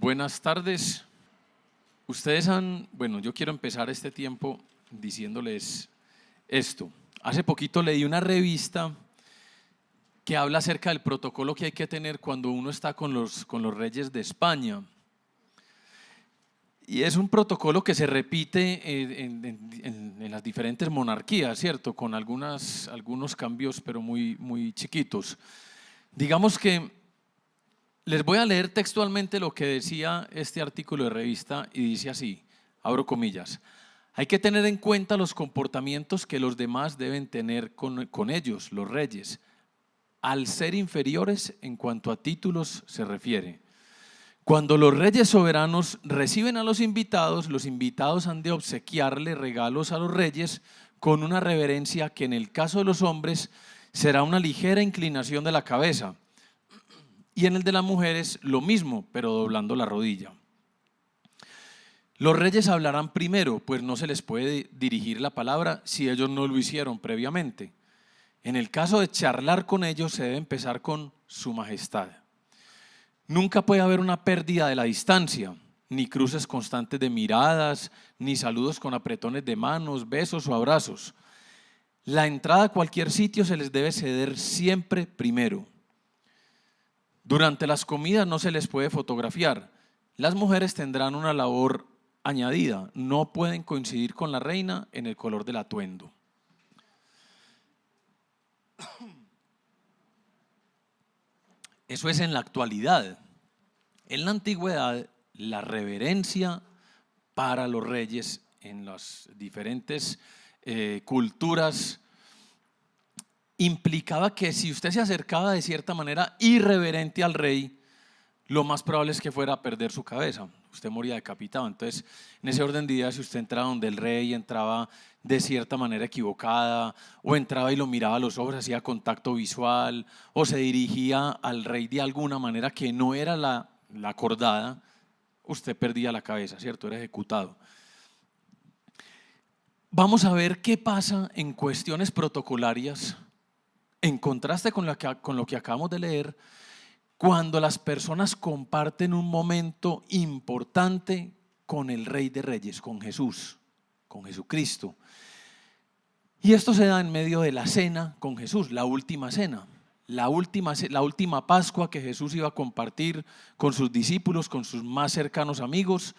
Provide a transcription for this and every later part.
Buenas tardes. Yo quiero empezar este tiempo diciéndoles esto. Hace poquito leí una revista que habla acerca del protocolo que hay que tener cuando uno está con los reyes de España. Y es un protocolo que se repite en las diferentes monarquías, ¿cierto? Con algunos cambios, pero muy chiquitos. Digamos que les voy a leer textualmente lo que decía este artículo de revista y dice así, abro comillas: hay que tener en cuenta los comportamientos que los demás deben tener con ellos, los reyes, al ser inferiores en cuanto a títulos se refiere. Cuando los reyes soberanos reciben a los invitados han de obsequiarle regalos a los reyes con una reverencia que en el caso de los hombres será una ligera inclinación de la cabeza, y en el de las mujeres lo mismo, pero doblando la rodilla. Los reyes hablarán primero, pues no se les puede dirigir la palabra si ellos no lo hicieron previamente. En el caso de charlar con ellos se debe empezar con su majestad. Nunca puede haber una pérdida de la distancia, ni cruces constantes de miradas, ni saludos con apretones de manos, besos o abrazos. La entrada a cualquier sitio se les debe ceder siempre primero. Durante las comidas no se les puede fotografiar. Las mujeres tendrán una labor añadida, no pueden coincidir con la reina en el color del atuendo. Eso es en la actualidad. En la antigüedad, la reverencia para los reyes en las diferentes culturas implicaba que si usted se acercaba de cierta manera irreverente al rey, lo más probable es que fuera a perder su cabeza. Usted moría decapitado. Entonces, en ese orden de ideas, si usted entraba donde el rey, entraba de cierta manera equivocada, o entraba y lo miraba a los ojos, hacía contacto visual, o se dirigía al rey de alguna manera que no era la acordada, usted perdía la cabeza, ¿cierto? Era ejecutado. Vamos a ver qué pasa en cuestiones protocolarias, en contraste con lo que acabamos de leer, cuando las personas comparten un momento importante con el Rey de Reyes, con Jesús, con Jesucristo. Y esto se da en medio de la cena con Jesús, la última cena, la última Pascua que Jesús iba a compartir con sus discípulos, con sus más cercanos amigos.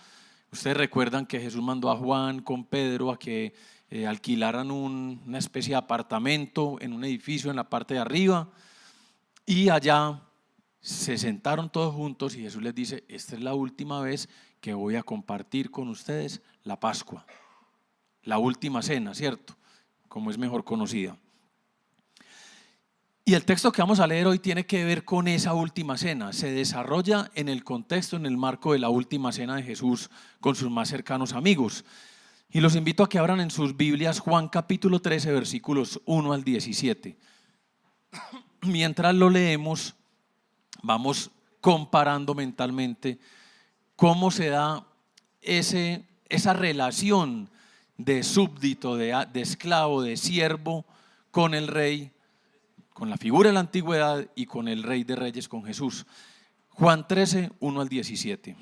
Ustedes recuerdan que Jesús mandó a Juan con Pedro a que alquilaran una especie de apartamento en un edificio en la parte de arriba, y allá se sentaron todos juntos y Jesús les dice: esta es la última vez que voy a compartir con ustedes la Pascua, la última cena, ¿cierto? Como es mejor conocida. Y el texto que vamos a leer hoy tiene que ver con esa última cena. Se desarrolla en el contexto, en el marco de la última cena de Jesús con sus más cercanos amigos. Y los invito a que abran en sus Biblias Juan capítulo 13, versículos 1 al 17. Mientras lo leemos, vamos comparando mentalmente cómo se da esa relación de súbdito, de esclavo, de siervo con el rey, con la figura de la antigüedad y con el Rey de Reyes, con Jesús. Juan 13, 1 al 17.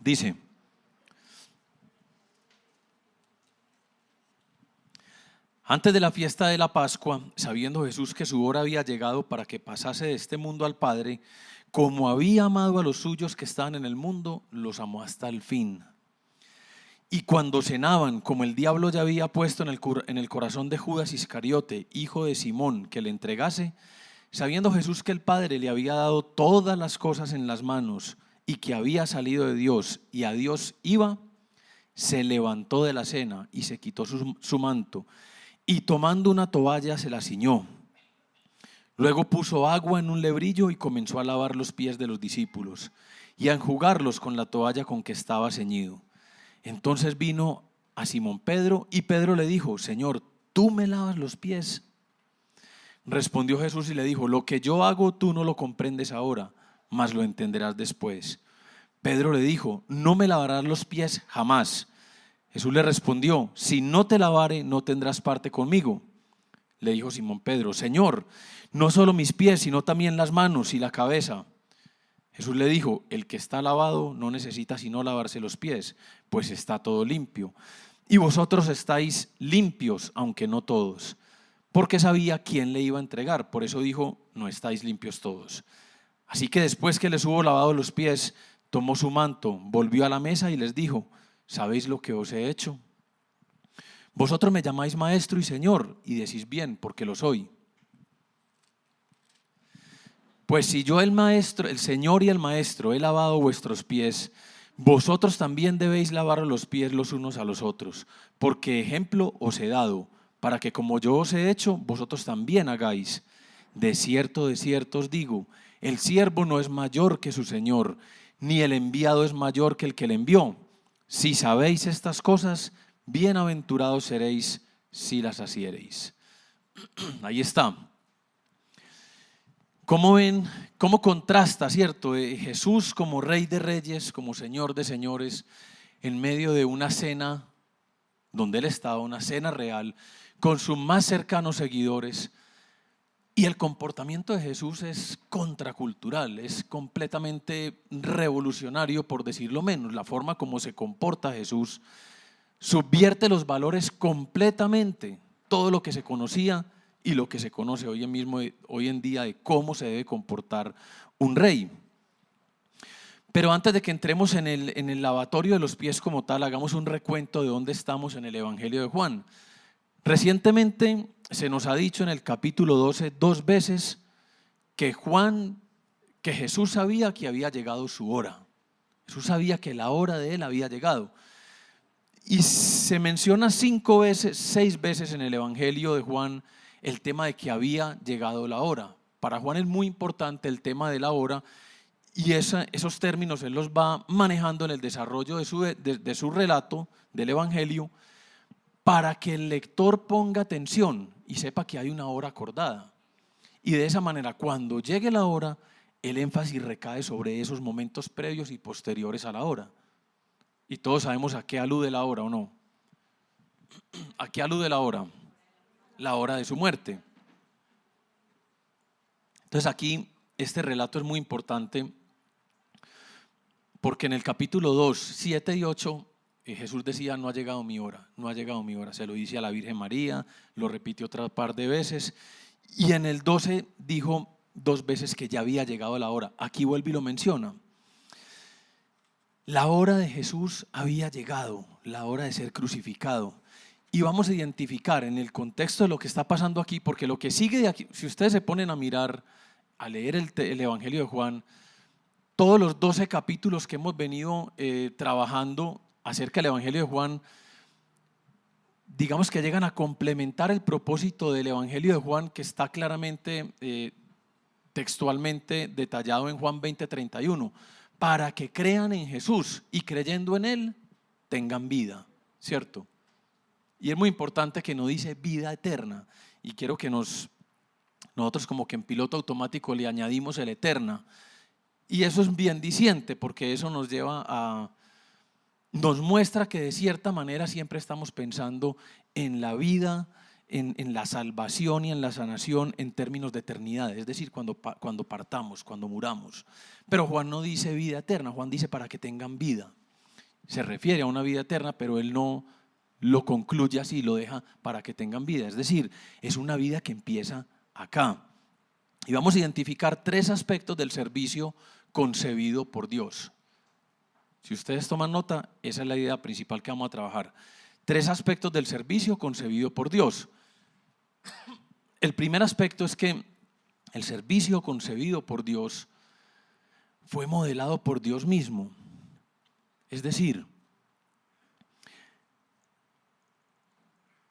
Dice: antes de la fiesta de la Pascua, sabiendo Jesús que su hora había llegado para que pasase de este mundo al Padre, como había amado a los suyos que estaban en el mundo, los amó hasta el fin. Y cuando cenaban, como el diablo ya había puesto en el corazón de Judas Iscariote, hijo de Simón, que le entregase, sabiendo Jesús que el Padre le había dado todas las cosas en las manos y que había salido de Dios y a Dios iba, se levantó de la cena y se quitó su manto, y tomando una toalla se la ciñó. Luego puso agua en un lebrillo y comenzó a lavar los pies de los discípulos y a enjugarlos con la toalla con que estaba ceñido. Entonces vino a Simón Pedro y Pedro le dijo: Señor, ¿tú me lavas los pies? Respondió Jesús y le dijo: lo que yo hago tú no lo comprendes ahora, mas lo entenderás después. Pedro le dijo: no me lavarás los pies jamás. Jesús le respondió: si no te lavare, no tendrás parte conmigo. Le dijo Simón Pedro: Señor, no solo mis pies, sino también las manos y la cabeza. Jesús le dijo: el que está lavado no necesita sino lavarse los pies, pues está todo limpio. Y vosotros estáis limpios, aunque no todos. Porque sabía quién le iba a entregar. Por eso dijo: no estáis limpios todos. Así que después que les hubo lavado los pies, tomó su manto, volvió a la mesa y les dijo: ¿sabéis lo que os he hecho? Vosotros me llamáis maestro y señor, y decís bien, porque lo soy. Pues si yo el maestro, el señor y el maestro, he lavado vuestros pies, vosotros también debéis lavar los pies los unos a los otros, porque ejemplo os he dado, para que como yo os he hecho, vosotros también hagáis. De cierto os digo, el siervo no es mayor que su señor, ni el enviado es mayor que el que le envió. Si sabéis estas cosas, bienaventurados seréis si las hiciereis. Ahí está. ¿Cómo ven? ¿Cómo contrasta, cierto? Jesús como Rey de Reyes, como Señor de Señores, en medio de una cena donde Él estaba, una cena real, con sus más cercanos seguidores. Y el comportamiento de Jesús es contracultural, es completamente revolucionario, por decirlo menos. La forma como se comporta Jesús subvierte los valores completamente, todo lo que se conocía y lo que se conoce hoy en día de cómo se debe comportar un rey. Pero antes de que entremos en el lavatorio de los pies como tal, hagamos un recuento de dónde estamos en el Evangelio de Juan. Recientemente se nos ha dicho en el capítulo 12 2 veces que Jesús sabía que había llegado su hora. Jesús sabía que la hora de Él había llegado. Y se menciona 6 veces en el Evangelio de Juan el tema de que había llegado la hora. Para Juan es muy importante el tema de la hora, y esos términos Él los va manejando en el desarrollo de su relato del Evangelio, para que el lector ponga atención y sepa que hay una hora acordada. Y de esa manera, cuando llegue la hora, el énfasis recae sobre esos momentos previos y posteriores a la hora. Y todos sabemos a qué alude la hora, ¿o no? ¿A qué alude la hora? La hora de su muerte. Entonces aquí este relato es muy importante, porque en el capítulo 2, 7 y 8, Jesús decía: no ha llegado mi hora, no ha llegado mi hora. Se lo dice a la Virgen María, lo repitió otra par de veces, y en el 12 dijo 2 veces que ya había llegado la hora. Aquí vuelve y lo menciona. La hora de Jesús había llegado, la hora de ser crucificado. Y vamos a identificar en el contexto de lo que está pasando aquí, porque lo que sigue de aquí, si ustedes se ponen a mirar, a leer el Evangelio de Juan, todos los 12 capítulos que hemos venido trabajando acerca del Evangelio de Juan, digamos que llegan a complementar el propósito del Evangelio de Juan, que está claramente textualmente detallado en Juan 20:31, para que crean en Jesús y creyendo en Él tengan vida, ¿cierto? Y es muy importante que no dice vida eterna, y quiero que nosotros como que en piloto automático le añadimos el eterna, y eso es bien diciente, porque eso nos muestra que de cierta manera siempre estamos pensando en la vida, en la salvación y en la sanación en términos de eternidad, es decir, cuando partamos, cuando muramos. Pero Juan no dice vida eterna, Juan dice para que tengan vida. Se refiere a una vida eterna, pero él no lo concluye así, lo deja para que tengan vida. Es decir, es una vida que empieza acá. Y vamos a identificar 3 aspectos del servicio concebido por Dios. Si ustedes toman nota, esa es la idea principal que vamos a trabajar. 3 aspectos del servicio concebido por Dios. El primer aspecto es que el servicio concebido por Dios fue modelado por Dios mismo. Es decir,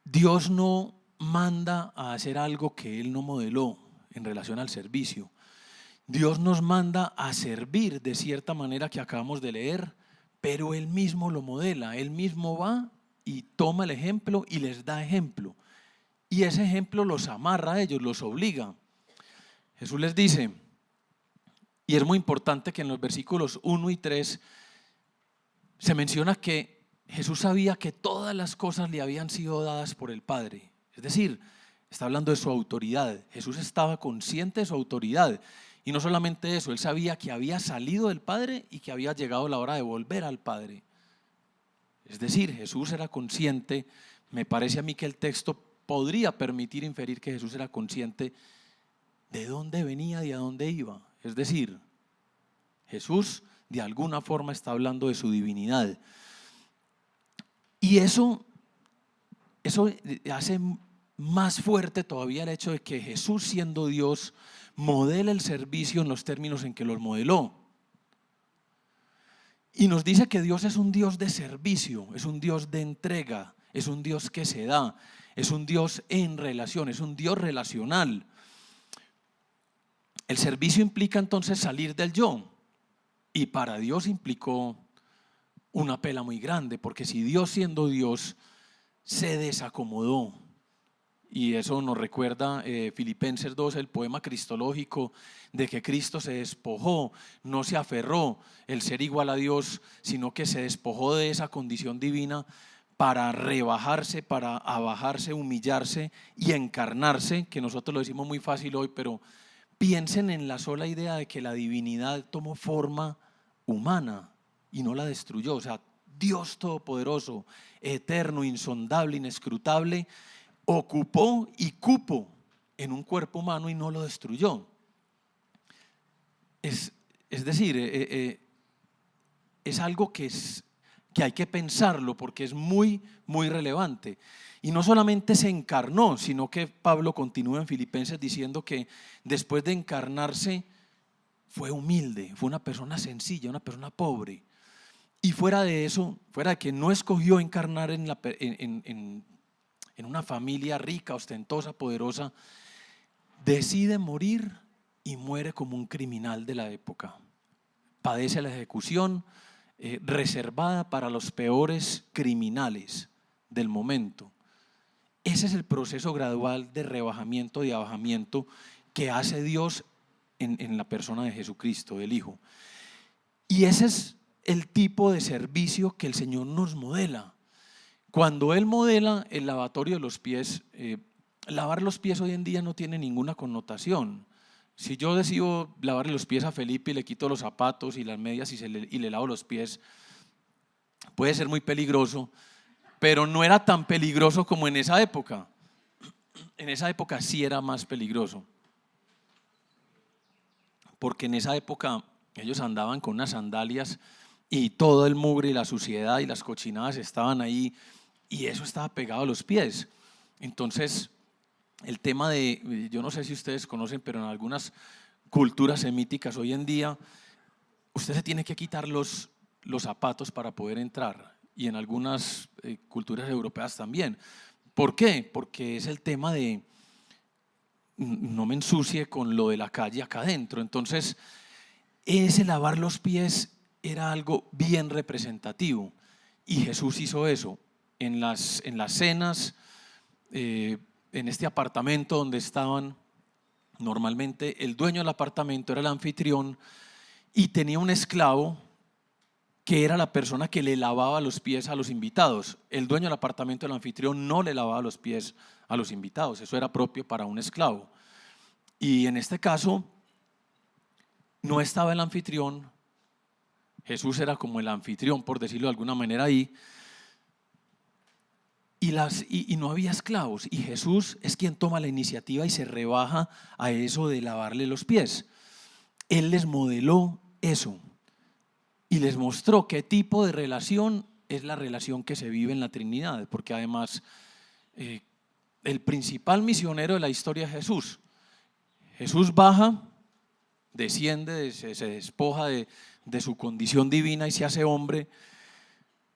Dios no manda a hacer algo que Él no modeló en relación al servicio. Dios nos manda a servir de cierta manera que acabamos de leer, pero Él mismo lo modela. Él mismo va y toma el ejemplo y les da ejemplo. Y ese ejemplo los amarra a ellos, los obliga. Jesús les dice: Y es muy importante que en los versículos 1 y 3 se menciona que Jesús sabía que todas las cosas le habían sido dadas por el Padre. Es decir, está hablando de su autoridad. Jesús estaba consciente de su autoridad. Y no solamente eso, él sabía que había salido del Padre y que había llegado la hora de volver al Padre. Es decir, Jesús era consciente. Me parece a mí que el texto podría permitir inferir que Jesús era consciente de dónde venía y a dónde iba. Es decir, Jesús de alguna forma está hablando de su divinidad. Y eso hace más fuerte todavía el hecho de que Jesús, siendo Dios, modela el servicio en los términos en que los modeló. Y nos dice que Dios es un Dios de servicio, es un Dios de entrega, es un Dios que se da, es un Dios en relación, es un Dios relacional. El servicio implica entonces salir del yo, y para Dios implicó una pela muy grande, porque si Dios, siendo Dios, se desacomodó, y eso nos recuerda Filipenses 2, el poema cristológico, de que Cristo se despojó, no se aferró el ser igual a Dios, sino que se despojó de esa condición divina para rebajarse, para abajarse, humillarse y encarnarse, que nosotros lo decimos muy fácil hoy, pero piensen en la sola idea de que la divinidad tomó forma humana y no la destruyó. O sea, Dios todopoderoso, eterno, insondable, inescrutable, ocupó y cupo en un cuerpo humano y no lo destruyó. Es decir, es algo que hay que pensarlo, porque es muy, muy relevante. Y no solamente se encarnó, sino que Pablo continúa en Filipenses diciendo que después de encarnarse fue humilde, fue una persona sencilla, una persona pobre. Y fuera de eso, fuera de que no escogió encarnar en una familia rica, ostentosa, poderosa, decide morir y muere como un criminal de la época. Padece la ejecución reservada para los peores criminales del momento. Ese es el proceso gradual de rebajamiento y abajamiento que hace Dios en la persona de Jesucristo, el Hijo. Y ese es el tipo de servicio que el Señor nos modela. Cuando Él modela el lavatorio de los pies, lavar los pies hoy en día no tiene ninguna connotación. Si yo decido lavarle los pies a Felipe y le quito los zapatos y las medias y le lavo los pies, puede ser muy peligroso, pero no era tan peligroso como en esa época. En esa época sí era más peligroso, porque en esa época ellos andaban con unas sandalias y todo el mugre y la suciedad y las cochinadas estaban ahí, y eso estaba pegado a los pies. Entonces, el tema yo no sé si ustedes conocen, pero en algunas culturas semíticas hoy en día, usted se tiene que quitar los zapatos para poder entrar, y en algunas culturas europeas también. ¿Por qué? Porque es el tema de no me ensucie con lo de la calle acá adentro. Entonces, ese lavar los pies era algo bien representativo, y Jesús hizo eso en las cenas, en este apartamento donde estaban. Normalmente el dueño del apartamento era el anfitrión y tenía un esclavo que era la persona que le lavaba los pies a los invitados. El dueño del apartamento, el anfitrión, no le lavaba los pies a los invitados, eso era propio para un esclavo. Y en este caso no estaba el anfitrión, Jesús era como el anfitrión, por decirlo de alguna manera ahí, y no había esclavos, y Jesús es quien toma la iniciativa y se rebaja a eso de lavarle los pies. Él les modeló eso y les mostró qué tipo de relación es la relación que se vive en la Trinidad, porque además el principal misionero de la historia es Jesús. Jesús baja, desciende, se despoja de su condición divina y se hace hombre,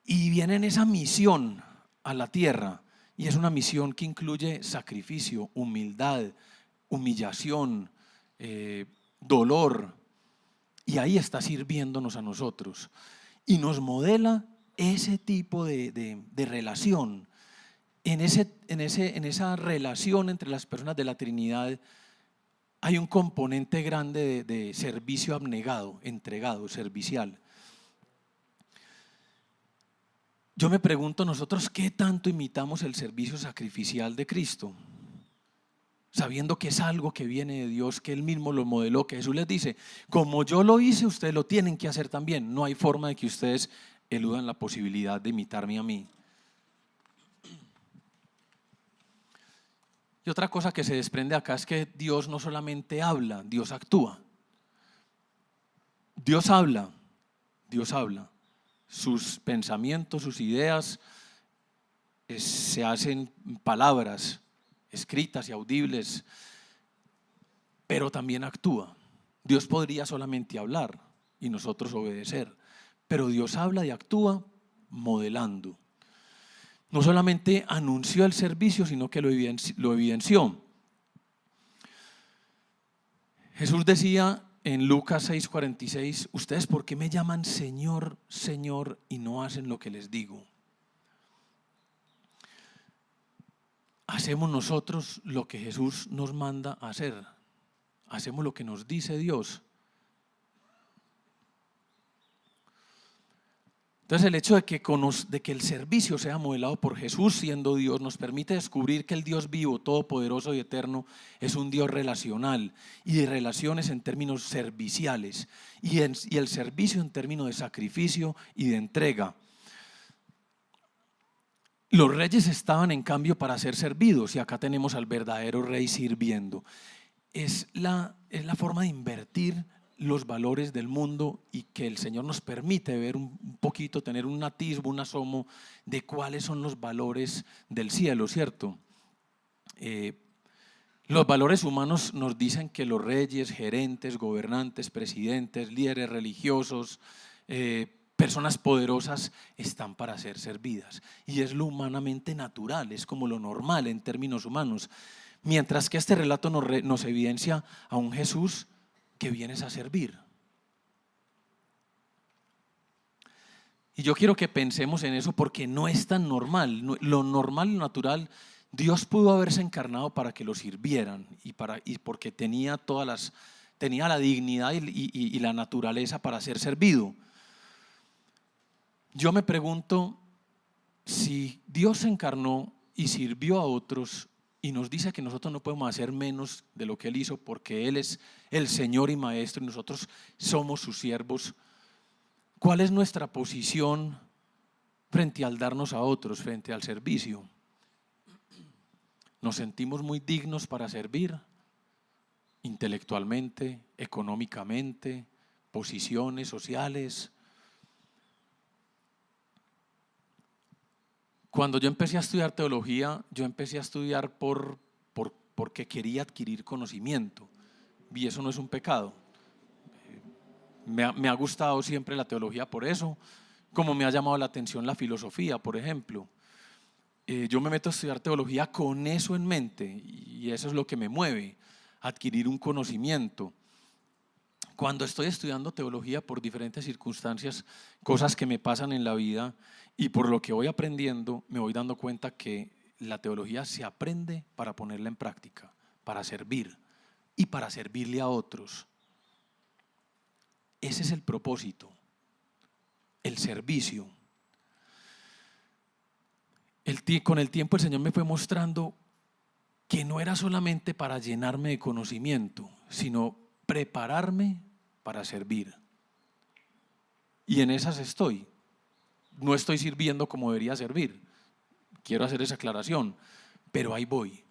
y viene en esa misión a la tierra, y es una misión que incluye sacrificio, humildad, humillación, dolor, y ahí está sirviéndonos a nosotros y nos modela ese tipo de relación. En esa relación entre las personas de la Trinidad hay un componente grande de servicio abnegado, entregado, servicial. Yo me pregunto, nosotros, ¿qué tanto imitamos el servicio sacrificial de Cristo? Sabiendo que es algo que viene de Dios, que Él mismo lo modeló, que Jesús les dice, como yo lo hice, ustedes lo tienen que hacer también. No hay forma de que ustedes eludan la posibilidad de imitarme a mí. Y otra cosa que se desprende acá es que Dios no solamente habla, Dios actúa. Dios habla, Dios habla. Sus pensamientos, sus ideas se hacen palabras escritas y audibles, pero también actúa. Dios podría solamente hablar y nosotros obedecer, pero Dios habla y actúa modelando. No solamente anunció el servicio, sino que lo evidenció. Jesús decía en Lucas 6:46, ustedes ¿por qué me llaman Señor, Señor y no hacen lo que les digo? Hacemos nosotros lo que Jesús nos manda a hacer. Hacemos lo que nos dice Dios. Entonces el hecho de que el servicio sea modelado por Jesús siendo Dios nos permite descubrir que el Dios vivo, todopoderoso y eterno es un Dios relacional y de relaciones en términos serviciales y el servicio en términos de sacrificio y de entrega. Los reyes estaban en cambio para ser servidos y acá tenemos al verdadero rey sirviendo. Es la forma de invertir los valores del mundo y que el Señor nos permite ver un poquito, tener un atisbo, un asomo de cuáles son los valores del cielo, ¿cierto? Los valores humanos nos dicen que los reyes, gerentes, gobernantes, presidentes, líderes religiosos, personas poderosas están para ser servidas y es lo humanamente natural, es como lo normal en términos humanos, mientras que este relato nos evidencia a un Jesús que vienes a servir. Y yo quiero que pensemos en eso porque no es tan normal. Lo normal, lo natural, Dios pudo haberse encarnado para que lo sirvieran y porque tenía la dignidad y la naturaleza para ser servido. Yo me pregunto si Dios se encarnó y sirvió a otros y nos dice que nosotros no podemos hacer menos de lo que Él hizo porque Él es el Señor y Maestro y nosotros somos sus siervos. ¿Cuál es nuestra posición frente al darnos a otros, frente al servicio? ¿Nos sentimos muy dignos para servir? Intelectualmente, económicamente, posiciones sociales. Cuando yo empecé a estudiar teología, yo empecé a estudiar porque quería adquirir conocimiento y eso no es un pecado. Me ha gustado siempre la teología por eso, como me ha llamado la atención la filosofía, por ejemplo. Yo me meto a estudiar teología con eso en mente y eso es lo que me mueve, adquirir un conocimiento. Cuando estoy estudiando teología por diferentes circunstancias, cosas que me pasan en la vida y por lo que voy aprendiendo, me voy dando cuenta que la teología se aprende para ponerla en práctica, para servir y para servirle a otros. Ese es el propósito, el servicio. Con el tiempo el Señor me fue mostrando que no era solamente para llenarme de conocimiento, sino prepararme para servir. Y en esas estoy. No estoy sirviendo como debería servir. Quiero hacer esa aclaración, pero ahí voy.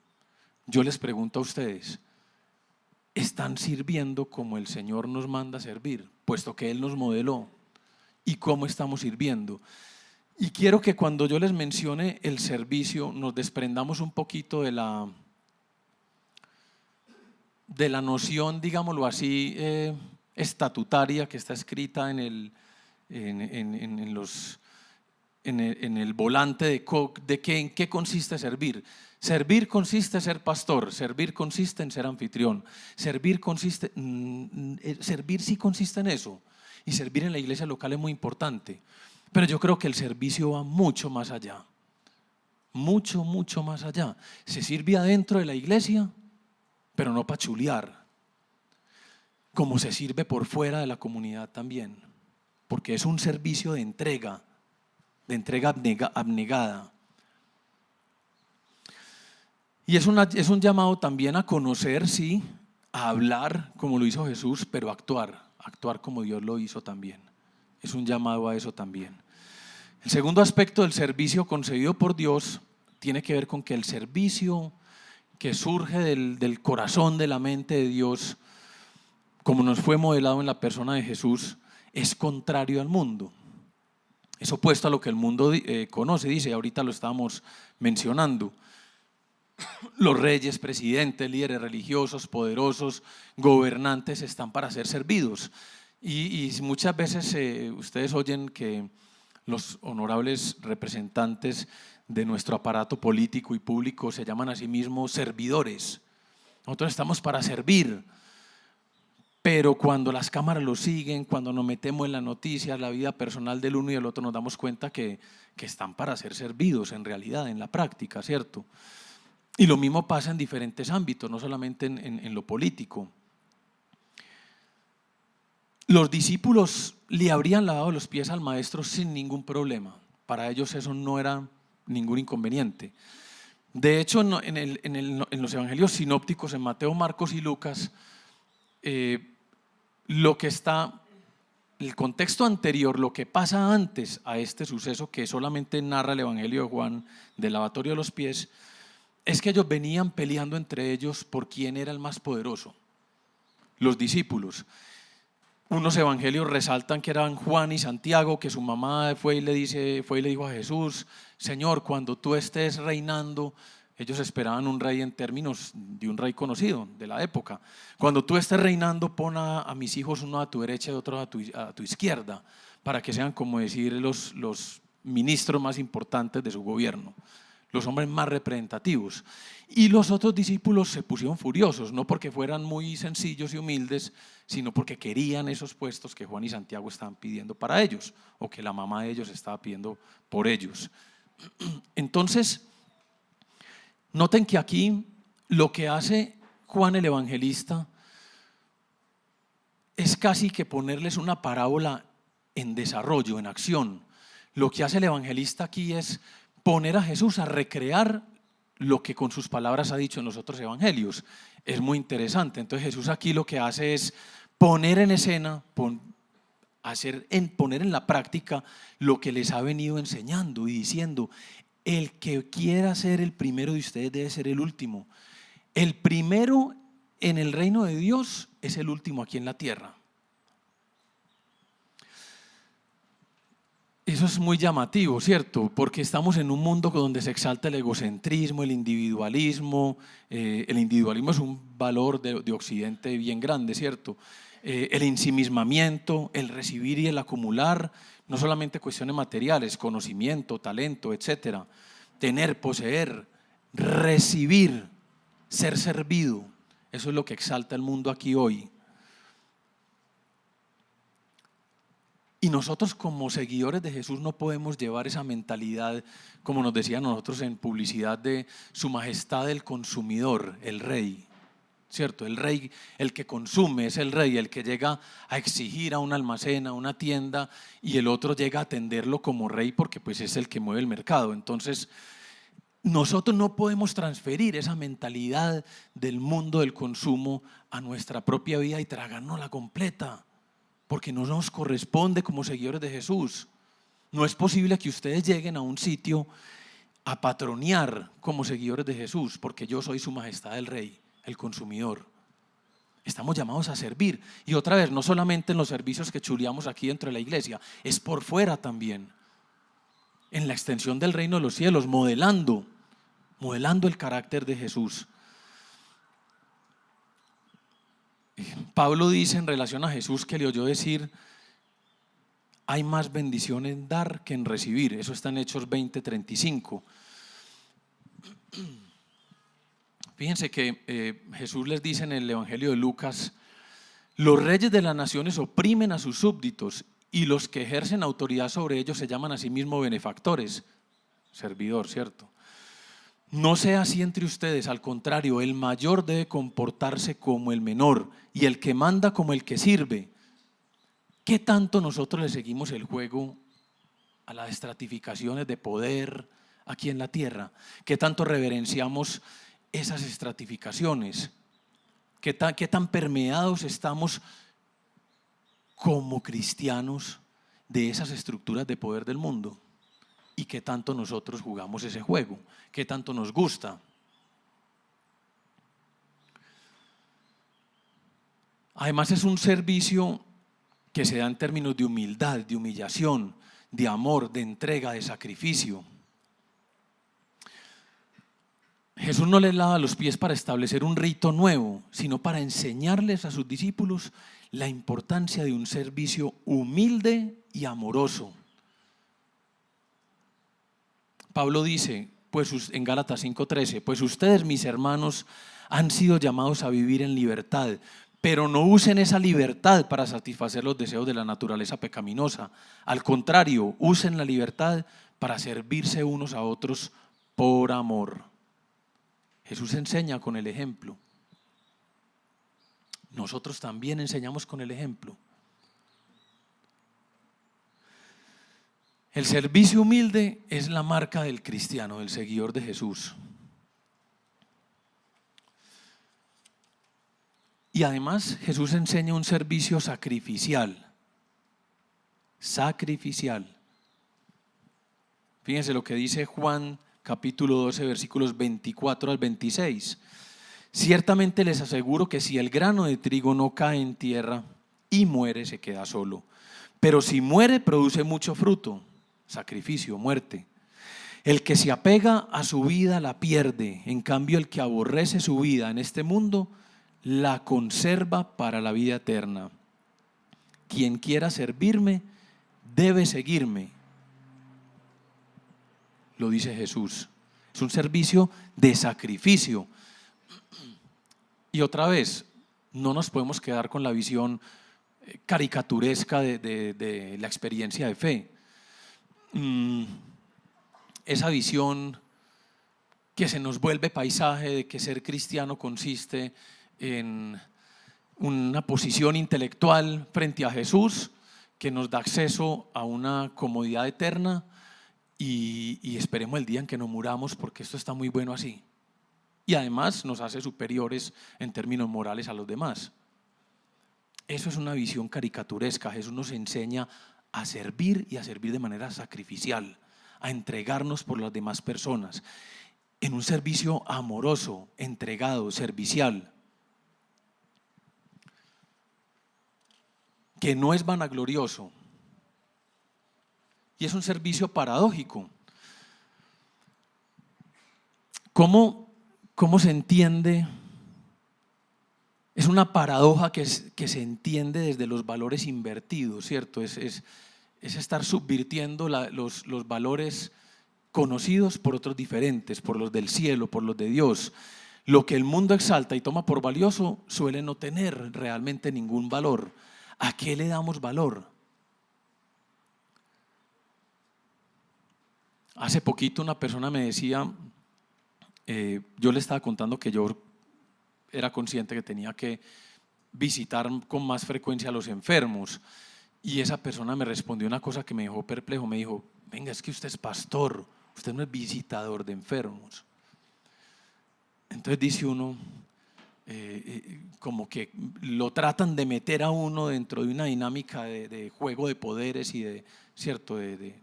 Yo les pregunto a ustedes, ¿están sirviendo como el Señor nos manda a servir? Puesto que Él nos modeló. ¿Y cómo estamos sirviendo? Y quiero que cuando yo les mencione el servicio, nos desprendamos un poquito de la noción, digámoslo así, estatutaria que está escrita en el volante en qué consiste servir. Servir consiste en ser pastor, servir consiste en ser anfitrión, servir sí consiste en eso, y servir en la iglesia local es muy importante, pero yo creo que el servicio va mucho más allá, mucho más allá. Se sirve adentro de la iglesia, pero no para chulear, como se sirve por fuera de la comunidad también, porque es un servicio de entrega abnegada. Y es un llamado también a conocer, sí, a hablar como lo hizo Jesús, pero actuar como Dios lo hizo también. Es un llamado a eso también. El segundo aspecto del servicio concebido por Dios tiene que ver con que el servicio que surge del corazón, de la mente de Dios, como nos fue modelado en la persona de Jesús, es contrario al mundo. Es opuesto a lo que el mundo conoce, dice, ahorita lo estábamos mencionando. Los reyes, presidentes, líderes religiosos, poderosos, gobernantes están para ser servidos. Y muchas veces ustedes oyen que los honorables representantes de nuestro aparato político y público se llaman a sí mismos servidores. Nosotros estamos para servir, pero cuando las cámaras lo siguen, cuando nos metemos en las noticias, la vida personal del uno y del otro, nos damos cuenta que están para ser servidos en realidad, en la práctica, ¿cierto? Y lo mismo pasa en diferentes ámbitos, no solamente en lo político. Los discípulos le habrían lavado los pies al maestro sin ningún problema. Para ellos eso no era ningún inconveniente. De hecho, en los evangelios sinópticos, en Mateo, Marcos y Lucas, el contexto anterior, lo que pasa antes a este suceso que solamente narra el evangelio de Juan del lavatorio de los pies, es que ellos venían peleando entre ellos por quién era el más poderoso, los discípulos. Unos evangelios resaltan que eran Juan y Santiago, que su mamá fue y le dijo a Jesús: Señor, cuando tú estés reinando, ellos esperaban un rey en términos de un rey conocido de la época. Cuando tú estés reinando, pon a mis hijos uno a tu derecha y otro a tu izquierda, para que sean, como decir, los ministros más importantes de su gobierno, los hombres más representativos. Y los otros discípulos se pusieron furiosos, no porque fueran muy sencillos y humildes, sino porque querían esos puestos que Juan y Santiago estaban pidiendo para ellos, o que la mamá de ellos estaba pidiendo por ellos. Entonces, noten que aquí lo que hace Juan el Evangelista es casi que ponerles una parábola en desarrollo, en acción. Lo que hace el evangelista aquí es poner a Jesús a recrear lo que con sus palabras ha dicho en los otros evangelios. Es muy interesante. Entonces Jesús aquí lo que hace es poner en escena, poner en la práctica lo que les ha venido enseñando y diciendo: el que quiera ser el primero de ustedes debe ser el último. El primero en el reino de Dios es el último aquí en la tierra. Eso es muy llamativo, ¿cierto? Porque estamos en un mundo donde se exalta el egocentrismo, el individualismo. El individualismo es un valor de Occidente bien grande, ¿cierto? El ensimismamiento, el recibir y el acumular, no solamente cuestiones materiales, conocimiento, talento, etcétera. Tener, poseer, recibir, ser servido. Eso es lo que exalta el mundo aquí hoy. Y nosotros como seguidores de Jesús no podemos llevar esa mentalidad, como nos decían nosotros en publicidad, de su majestad el consumidor, el rey, ¿cierto? El rey, el que consume, es el rey, el que llega a exigir a un almacén, a una tienda, y el otro llega a atenderlo como rey porque pues es el que mueve el mercado. Entonces nosotros no podemos transferir esa mentalidad del mundo del consumo a nuestra propia vida y tragárnosla completa, porque no nos corresponde como seguidores de Jesús. No es posible que ustedes lleguen a un sitio a patronear como seguidores de Jesús, porque yo soy su majestad el rey, el consumidor. Estamos llamados a servir. Y otra vez, no solamente en los servicios que chuleamos aquí dentro de la iglesia, es por fuera también, en la extensión del reino de los cielos, modelando el carácter de Jesús. Pablo dice en relación a Jesús que le oyó decir: hay más bendición en dar que en recibir. Eso está en Hechos 20:35. Fíjense que Jesús les dice en el evangelio de Lucas: los reyes de las naciones oprimen a sus súbditos, y los que ejercen autoridad sobre ellos se llaman a sí mismos benefactores. Servidor, ¿cierto? No sea así entre ustedes, al contrario, el mayor debe comportarse como el menor y el que manda como el que sirve. ¿Qué tanto nosotros le seguimos el juego a las estratificaciones de poder aquí en la tierra? ¿Qué tanto reverenciamos esas estratificaciones? ¿Qué tan permeados estamos como cristianos de esas estructuras de poder del mundo? ¿Y qué tanto nosotros jugamos ese juego? ¿Qué tanto nos gusta? Además es un servicio que se da en términos de humildad, de humillación, de amor, de entrega, de sacrificio. Jesús no les lava los pies para establecer un rito nuevo, sino para enseñarles a sus discípulos la importancia de un servicio humilde y amoroso. Pablo dice, pues en Gálatas 5:13, pues ustedes, mis hermanos, han sido llamados a vivir en libertad, pero no usen esa libertad para satisfacer los deseos de la naturaleza pecaminosa. Al contrario, usen la libertad para servirse unos a otros por amor. Jesús enseña con el ejemplo. Nosotros también enseñamos con el ejemplo. El servicio humilde es la marca del cristiano, del seguidor de Jesús. Y además Jesús enseña un servicio sacrificial. Sacrificial. Fíjense lo que dice Juan capítulo 12, versículos 24 al 26. Ciertamente les aseguro que si el grano de trigo no cae en tierra y muere, se queda solo. Pero si muere, produce mucho fruto. Sacrificio, muerte. El que se apega a su vida la pierde. En cambio, el que aborrece su vida en este mundo la conserva para la vida eterna. Quien quiera servirme debe seguirme. Lo dice Jesús. Es un servicio de sacrificio. Y otra vez, no nos podemos quedar con la visión caricaturesca de la experiencia de fe. Esa visión que se nos vuelve paisaje de que ser cristiano consiste en una posición intelectual frente a Jesús que nos da acceso a una comodidad eterna y esperemos el día en que nos muramos, porque esto está muy bueno así. Y además nos hace superiores en términos morales a los demás. Eso es una visión caricaturesca. Jesús nos enseña a servir y a servir de manera sacrificial, a entregarnos por las demás personas, en un servicio amoroso, entregado, servicial, que no es vanaglorioso. Y es un servicio paradójico. ¿Cómo se entiende? Es una paradoja que se entiende desde los valores invertidos, ¿cierto? Es estar subvirtiendo los valores conocidos por otros diferentes, por los del cielo, por los de Dios. Lo que el mundo exalta y toma por valioso suele no tener realmente ningún valor. ¿A qué le damos valor? Hace poquito una persona me decía, yo le estaba contando que yo era consciente que tenía que visitar con más frecuencia a los enfermos, y esa persona me respondió una cosa que me dejó perplejo. Me dijo, venga, es que usted es pastor, usted no es visitador de enfermos. Entonces dice uno, como que lo tratan de meter a uno dentro de una dinámica de juego de poderes y de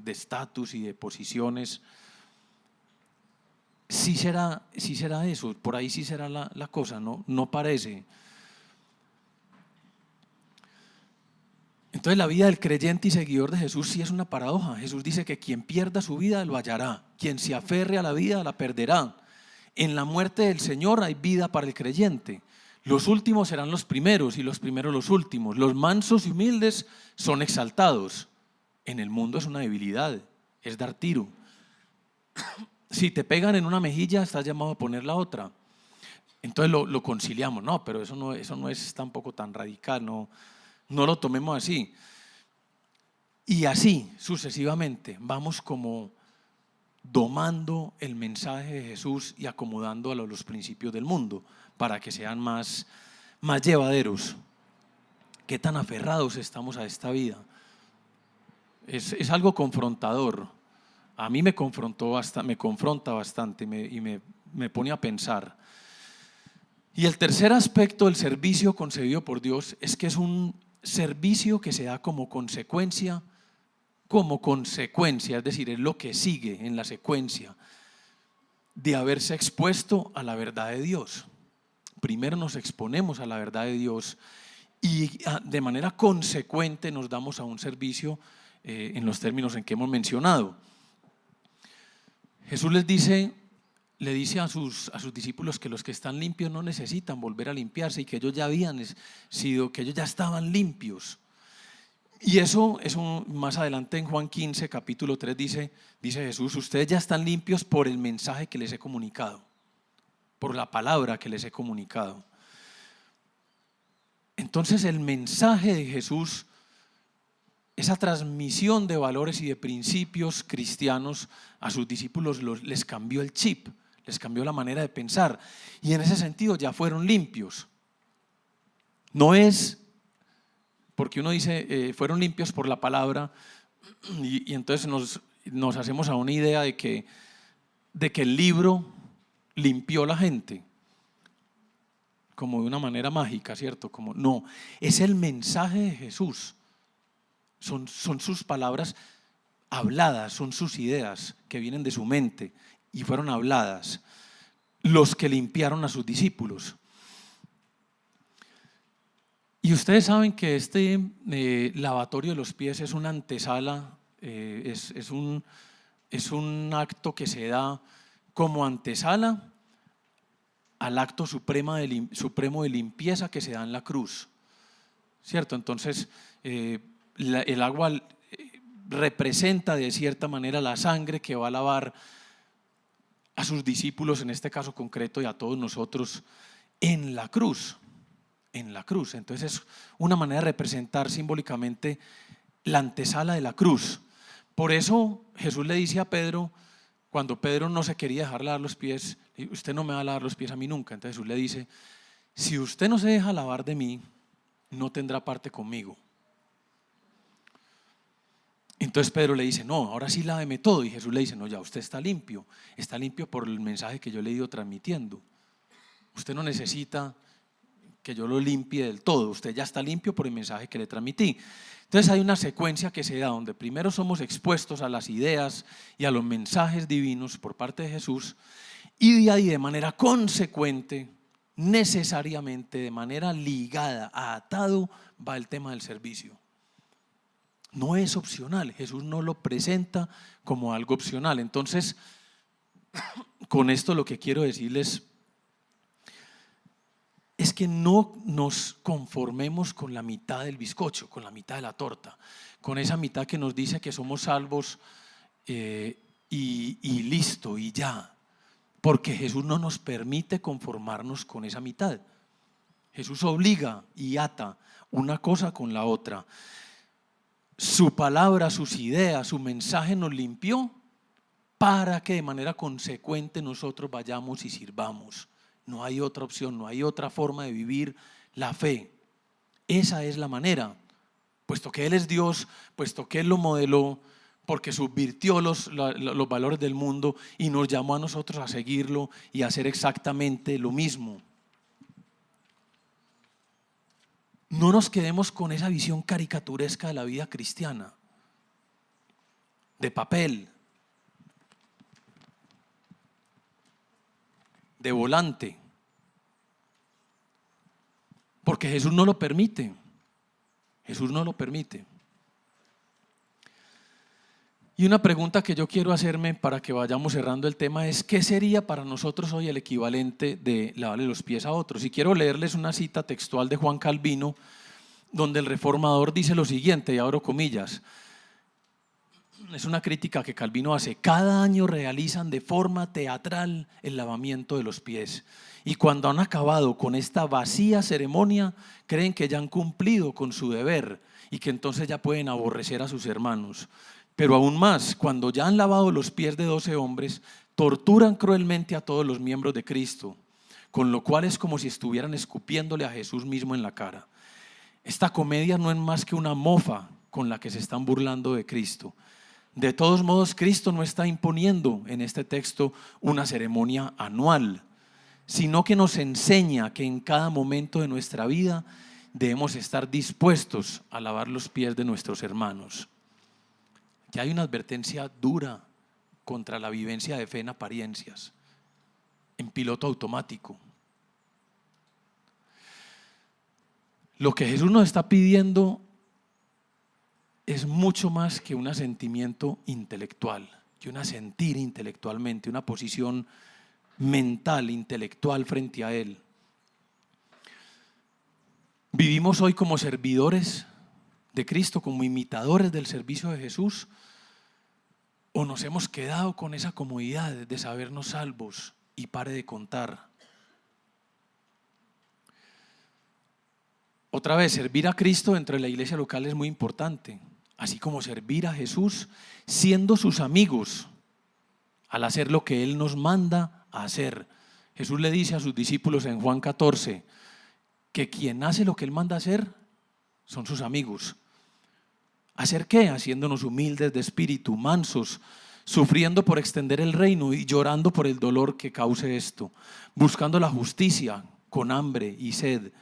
estatus y de posiciones. Sí será eso, por ahí sí será la cosa, no parece. Entonces la vida del creyente y seguidor de Jesús sí es una paradoja. Jesús dice que quien pierda su vida lo hallará, quien se aferre a la vida la perderá. En la muerte del Señor hay vida para el creyente. Los últimos serán los primeros y los primeros los últimos. Los mansos y humildes son exaltados. En el mundo es una debilidad, es dar tiro. Si te pegan en una mejilla, estás llamado a poner la otra. Entonces lo conciliamos. No, pero eso no es tampoco tan radical, no lo tomemos así. Y así sucesivamente vamos como domando el mensaje de Jesús y acomodándolo a los principios del mundo para que sean más llevaderos. ¿Qué tan aferrados estamos a esta vida? Es algo confrontador. A mí me confronta bastante y me pone a pensar. Y el tercer aspecto del servicio concebido por Dios es que es un servicio que se da como consecuencia, es decir, es lo que sigue en la secuencia de haberse expuesto a la verdad de Dios. Primero nos exponemos a la verdad de Dios y de manera consecuente nos damos a un servicio en los términos en que hemos mencionado. Jesús le dice a sus discípulos que los que están limpios no necesitan volver a limpiarse y que ellos ya que ellos ya estaban limpios. Y eso más adelante en Juan 15, capítulo 3 dice Jesús: ustedes ya están limpios por el mensaje que les he comunicado, por la palabra que les he comunicado. Entonces el mensaje de Jesús, esa transmisión de valores y de principios cristianos a sus discípulos les cambió el chip, les cambió la manera de pensar y en ese sentido ya fueron limpios. No es porque uno dice fueron limpios por la palabra y entonces nos hacemos a una idea de que el libro limpió a la gente como de una manera mágica, ¿cierto? No, es el mensaje de Jesús. Son sus palabras habladas, son sus ideas que vienen de su mente y fueron habladas, los que limpiaron a sus discípulos. Y ustedes saben que este lavatorio de los pies es una antesala, es un acto que se da como antesala al acto supremo de limpieza que se da en la cruz, ¿cierto? Entonces el agua representa de cierta manera la sangre que va a lavar a sus discípulos, en este caso concreto, y a todos nosotros en la cruz. Entonces es una manera de representar simbólicamente la antesala de la cruz. Por eso Jesús le dice a Pedro, cuando Pedro no se quería dejar lavar los pies: usted no me va a lavar los pies a mí nunca. Entonces Jesús le dice: si usted no se deja lavar de mí, no tendrá parte conmigo. Entonces Pedro le dice: no, ahora sí láveme todo. Y Jesús le dice: no, ya usted está limpio por el mensaje que yo le he ido transmitiendo. Usted no necesita que yo lo limpie del todo, usted ya está limpio por el mensaje que le transmití. Entonces hay una secuencia que se da donde primero somos expuestos a las ideas y a los mensajes divinos por parte de Jesús y de ahí de manera consecuente, necesariamente, de manera ligada, atado, va el tema del servicio. No es opcional, Jesús no lo presenta como algo opcional. Entonces, con esto lo que quiero decirles es que no nos conformemos con la mitad del bizcocho, con la mitad de la torta, con esa mitad que nos dice que somos salvos y listo y ya, porque Jesús no nos permite conformarnos con esa mitad. Jesús obliga y ata una cosa con la otra. Su palabra, sus ideas, su mensaje nos limpió para que de manera consecuente nosotros vayamos y sirvamos. No hay otra opción, no hay otra forma de vivir la fe. Esa es la manera, puesto que Él es Dios, puesto que Él lo modeló, porque subvirtió los valores del mundo y nos llamó a nosotros a seguirlo y a hacer exactamente lo mismo. No nos quedemos con esa visión caricaturesca de la vida cristiana, de papel, de volante, porque Jesús no lo permite. Jesús no lo permite. Y una pregunta que yo quiero hacerme para que vayamos cerrando el tema es: ¿qué sería para nosotros hoy el equivalente de lavarle los pies a otros? Y quiero leerles una cita textual de Juan Calvino, donde el reformador dice lo siguiente, y abro comillas. Es una crítica que Calvino hace: cada año realizan de forma teatral el lavamiento de los pies y cuando han acabado con esta vacía ceremonia creen que ya han cumplido con su deber y que entonces ya pueden aborrecer a sus hermanos. Pero aún más, cuando ya han lavado los pies de 12 hombres, torturan cruelmente a todos los miembros de Cristo, con lo cual es como si estuvieran escupiéndole a Jesús mismo en la cara. Esta comedia no es más que una mofa con la que se están burlando de Cristo. De todos modos, Cristo no está imponiendo en este texto una ceremonia anual, sino que nos enseña que en cada momento de nuestra vida debemos estar dispuestos a lavar los pies de nuestros hermanos. Que hay una advertencia dura contra la vivencia de fe en apariencias, en piloto automático. Lo que Jesús nos está pidiendo es mucho más que un asentimiento intelectual, que un asentir intelectualmente, una posición mental, intelectual frente a Él. Vivimos hoy como servidores de Cristo, como imitadores del servicio de Jesús, o nos hemos quedado con esa comodidad de sabernos salvos y pare de contar. Otra vez, servir a Cristo dentro de la iglesia local es muy importante, así como servir a Jesús siendo sus amigos al hacer lo que Él nos manda a hacer. Jesús le dice a sus discípulos en Juan 14 que quien hace lo que Él manda a hacer son sus amigos. ¿Hacer qué? Haciéndonos humildes de espíritu, mansos, sufriendo por extender el reino y llorando por el dolor que cause esto, buscando la justicia con hambre y sed,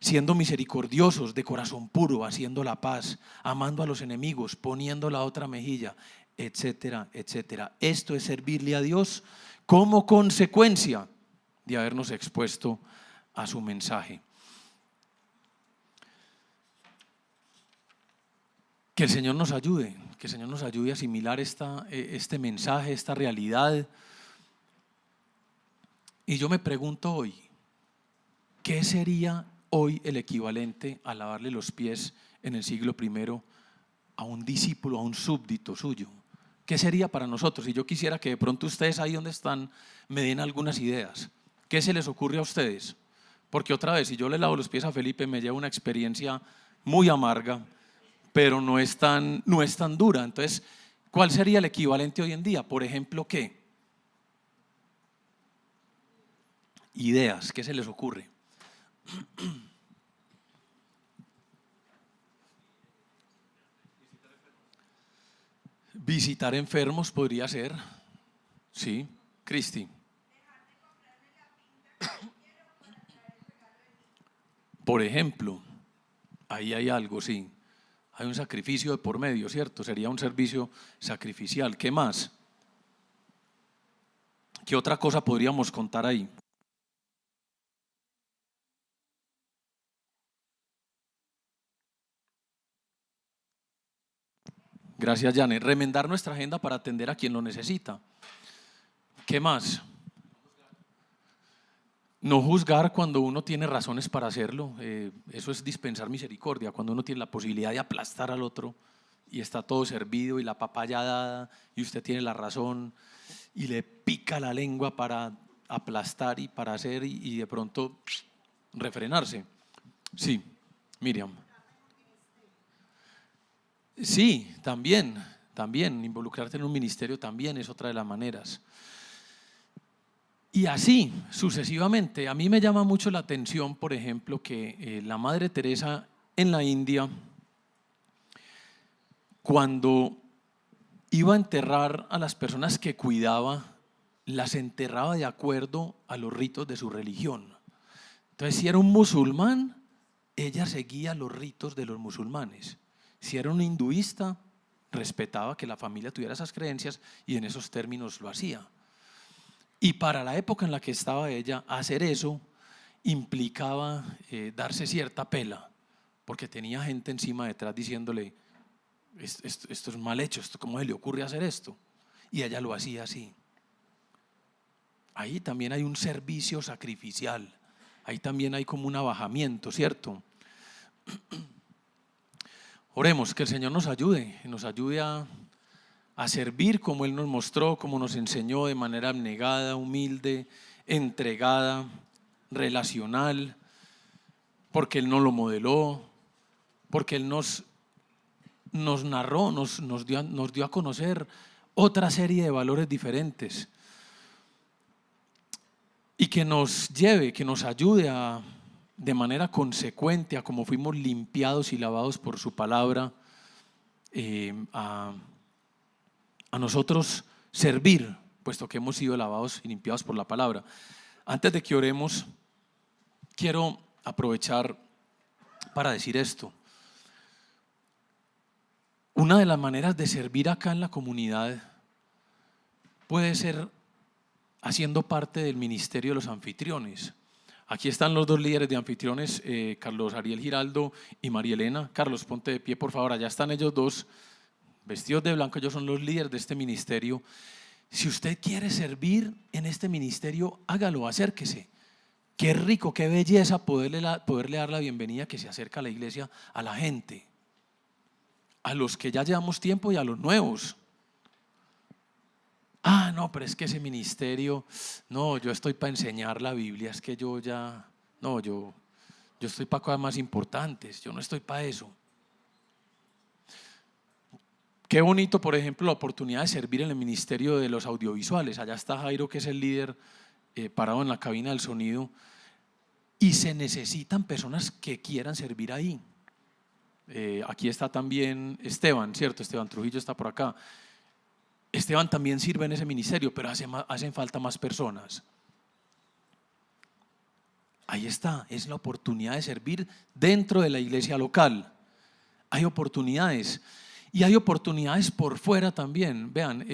siendo misericordiosos, de corazón puro, haciendo la paz, amando a los enemigos, poniendo la otra mejilla, etcétera, etcétera. Esto es servirle a Dios como consecuencia de habernos expuesto a su mensaje. Que el Señor nos ayude, que el Señor nos ayude a asimilar este mensaje, esta realidad. Y yo me pregunto hoy, ¿qué sería hoy el equivalente a lavarle los pies en el siglo I a un discípulo, a un súbdito suyo? ¿Qué sería para nosotros? Y yo quisiera que de pronto ustedes ahí donde están me den algunas ideas. ¿Qué se les ocurre a ustedes? Porque otra vez, si yo le lavo los pies a Felipe, me lleva una experiencia muy amarga, pero no es tan dura. Entonces, ¿cuál sería el equivalente hoy en día? Por ejemplo, ¿qué? Ideas, ¿qué se les ocurre? Visitar enfermos podría ser. Sí, Cristi. Por ejemplo, ahí hay algo, sí. Hay un sacrificio de por medio, ¿cierto? Sería un servicio sacrificial. ¿Qué más? ¿Qué otra cosa podríamos contar ahí? Gracias, Janet. Remendar nuestra agenda para atender a quien lo necesita. ¿Qué más? No juzgar cuando uno tiene razones para hacerlo. Eso es dispensar misericordia. Cuando uno tiene la posibilidad de aplastar al otro y está todo servido y la papaya dada y usted tiene la razón y le pica la lengua para aplastar y para hacer y de pronto refrenarse. Sí, Miriam. Sí, también involucrarte en un ministerio también es otra de las maneras. Y así sucesivamente. A mí me llama mucho la atención, por ejemplo, que la Madre Teresa en la India, cuando iba a enterrar a las personas que cuidaba, las enterraba de acuerdo a los ritos de su religión. Entonces, si era un musulmán, ella seguía los ritos de los musulmanes. Si era un hinduista, respetaba que la familia tuviera esas creencias y en esos términos lo hacía. Y para la época en la que estaba ella, hacer eso implicaba darse cierta pela, porque tenía gente encima detrás diciéndole, esto es mal hecho, ¿cómo se le ocurre hacer esto? Y ella lo hacía así. Ahí también hay un servicio sacrificial, ahí también hay como un abajamiento, ¿cierto? Oremos, que el Señor nos ayude a servir como Él nos mostró, como nos enseñó, de manera abnegada, humilde, entregada, relacional, porque Él nos lo modeló, porque Él nos nos narró, nos dio a conocer otra serie de valores diferentes y que nos lleve, que nos ayude de manera consecuente a como fuimos limpiados y lavados por su palabra, a nosotros servir, puesto que hemos sido lavados y limpiados por la palabra. Antes de que oremos, quiero aprovechar para decir esto. Una de las maneras de servir acá en la comunidad puede ser haciendo parte del ministerio de los anfitriones. Aquí están los dos líderes de anfitriones, Carlos Ariel Giraldo y María Elena. Carlos, ponte de pie por favor, allá están ellos dos, vestidos de blanco, ellos son los líderes de este ministerio. Si usted quiere servir en este ministerio, hágalo, acérquese. Qué rico, qué belleza poderle dar la bienvenida que se acerca a la iglesia a la gente, a los que ya llevamos tiempo y a los nuevos. No, pero es que ese ministerio, no, yo estoy para enseñar la Biblia, es que yo estoy para cosas más importantes, yo no estoy para eso. Qué bonito, por ejemplo, la oportunidad de servir en el ministerio de los audiovisuales. Allá está Jairo, que es el líder, parado en la cabina del sonido, y se necesitan personas que quieran servir ahí. Aquí está también Esteban, ¿cierto? Esteban Trujillo está por acá. Esteban también sirve en ese ministerio, pero hacen falta más personas. Ahí está, es la oportunidad de servir dentro de la iglesia local. Hay oportunidades. Y hay oportunidades por fuera también. Vean,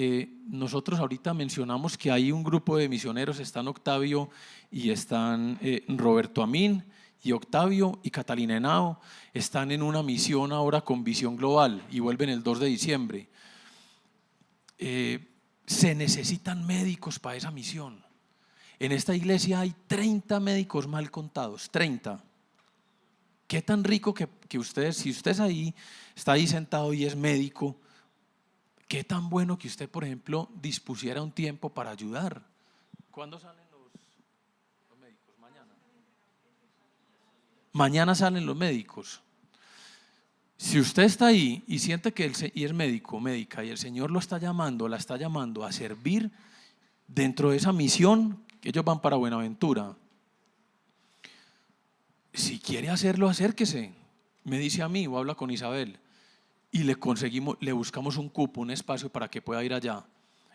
nosotros ahorita mencionamos que hay un grupo de misioneros, están Octavio y están Roberto Amín y Octavio y Catalina Henao, están en una misión ahora con Visión Global y vuelven el 2 de diciembre. Se necesitan médicos para esa misión. En esta iglesia hay 30 médicos mal contados, 30. Qué tan rico que ustedes, si usted está ahí sentado y es médico, qué tan bueno que usted, por ejemplo, dispusiera un tiempo para ayudar. ¿Cuándo salen los médicos? Mañana. Mañana salen los médicos. Si usted está ahí y siente que y es médico, médica, y el Señor la está llamando a servir dentro de esa misión, que ellos van para Buenaventura. Si quiere hacerlo, acérquese. Me dice a mí o habla con Isabel y le buscamos un cupo, un espacio para que pueda ir allá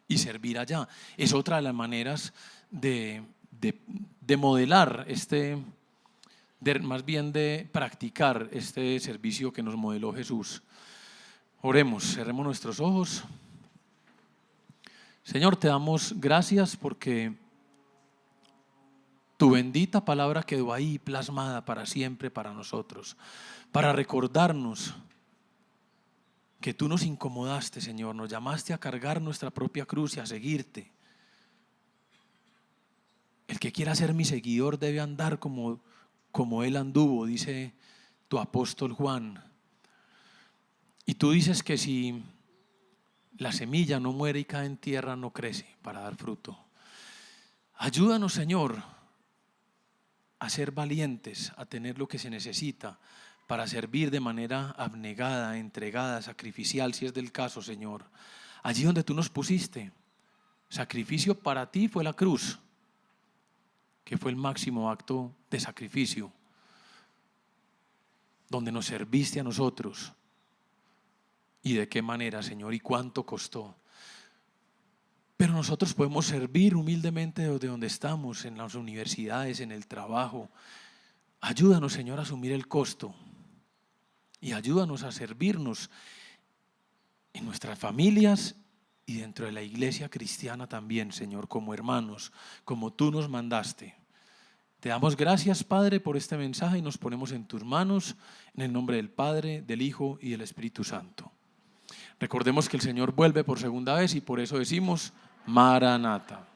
y servir allá. Es otra de las maneras de modelar más bien de practicar este servicio que nos modeló Jesús. Oremos, cerremos nuestros ojos. Señor, te damos gracias porque tu bendita palabra quedó ahí plasmada para siempre para nosotros, para recordarnos que tú nos incomodaste, Señor, nos llamaste a cargar nuestra propia cruz y a seguirte. El que quiera ser mi seguidor debe andar como él anduvo, dice tu apóstol Juan. Y tú dices que si la semilla no muere y cae en tierra, no crece para dar fruto. Ayúdanos, Señor, a ser valientes, a tener lo que se necesita para servir de manera abnegada, entregada, sacrificial, si es del caso, Señor. Allí donde tú nos pusiste, sacrificio para ti fue la cruz, que fue el máximo acto de sacrificio, donde nos serviste a nosotros. ¿Y de qué manera, Señor? ¿Y cuánto costó? Pero nosotros podemos servir humildemente desde donde estamos, en las universidades, en el trabajo. Ayúdanos, Señor, a asumir el costo y ayúdanos a servirnos en nuestras familias y dentro de la iglesia cristiana también, Señor, como hermanos, como tú nos mandaste. Te damos gracias, Padre, por este mensaje y nos ponemos en tus manos, en el nombre del Padre, del Hijo y del Espíritu Santo. Recordemos que el Señor vuelve por segunda vez y por eso decimos Maranata.